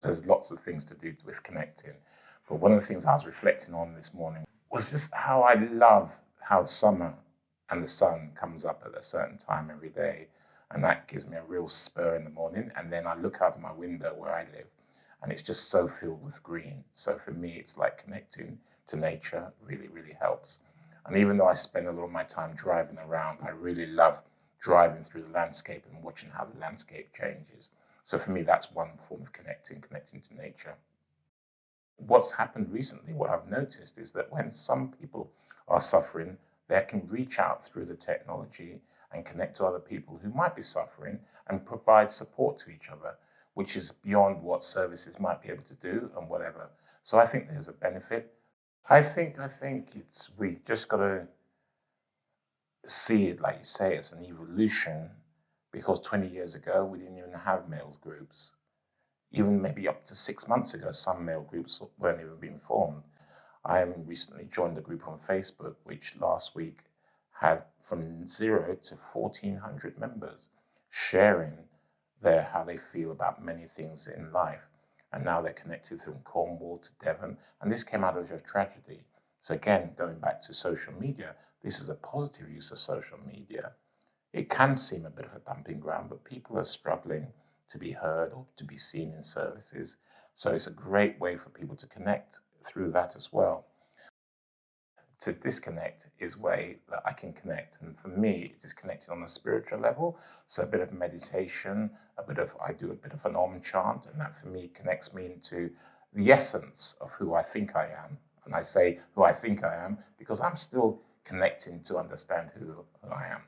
There's lots of things to do with connecting. But one of the things I was reflecting on this morning was just how I love how summer and the sun comes up at a certain time every day. And that gives me a real spur in the morning. And then I look out of my window where I live, and it's just so filled with green. So for me, it's like connecting to nature really, really helps. And even though I spend a lot of my time driving around, I really love driving through the landscape and watching how the landscape changes. So for me, that's one form of connecting to nature. What's happened recently, what I've noticed is that when some people are suffering, they can reach out through the technology and connect to other people who might be suffering and provide support to each other, which is beyond what services might be able to do and whatever. So I think there's a benefit. I think we just got to see it, like you say, as an evolution, because 20 years ago we didn't even have males groups. Even maybe up to 6 months ago, some male groups weren't even being formed. I recently joined a group on Facebook, which last week had from 0 to 1,400 members sharing how they feel about many things in life. And now they're connected from Cornwall to Devon. And this came out of a tragedy. So again, going back to social media, this is a positive use of social media. It can seem a bit of a dumping ground, but people are struggling to be heard or to be seen in services. So it's a great way for people to connect through that as well. To disconnect is a way that I can connect. And for me, it is connected on a spiritual level. So a bit of meditation, I do a bit of an Om chant, and that for me connects me into the essence of who I think I am. And I say who I think I am because I'm still connecting to understand who I am.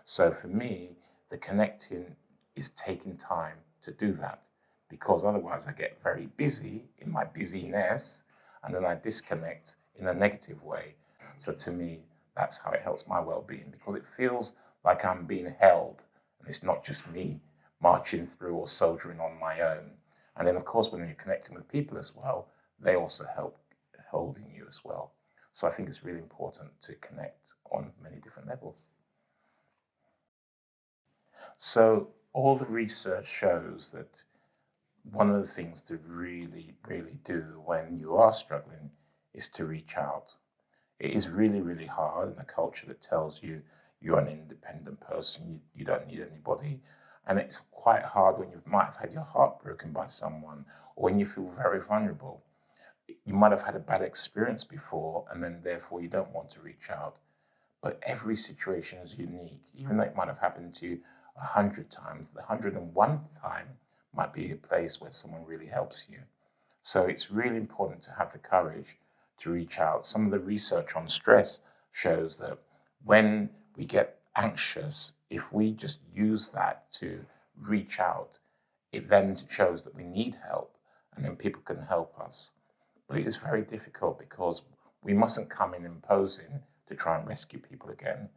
So for me, the connecting is taking time to do that, because otherwise I get very busy in my busyness and then I disconnect in a negative way. So to me, that's how it helps my well-being, because it feels like I'm being held and it's not just me marching through or soldiering on my own. And then of course, when you're connecting with people as well, they also help holding you as well. So I think it's really important to connect on many different levels. So all the research shows that one of the things to really, really do when you are struggling is to reach out. It is really, really hard in a culture that tells you you're an independent person, you don't need anybody. And it's quite hard when you might have had your heart broken by someone, or when you feel very vulnerable. You might have had a bad experience before, and then therefore you don't want to reach out. But every situation is unique. Even though it might have happened to you 100 times, the 101th time might be a place where someone really helps you. So it's really important to have the courage to reach out. Some of the research on stress shows that when we get anxious, if we just use that to reach out, it then shows that we need help, and then people can help us. But it is very difficult because we mustn't come in imposing to try and rescue people again.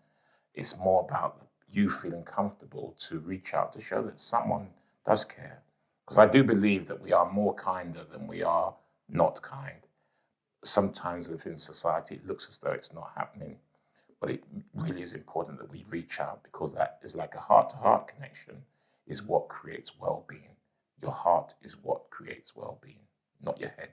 It's more about you feeling comfortable to reach out to show that someone does care. Because I do believe that we are more kinder than we are not kind. Sometimes within society, it looks as though it's not happening. But it really is important that we reach out, because that is like a heart-to-heart connection is what creates well-being. Your heart is what creates well-being, not your head.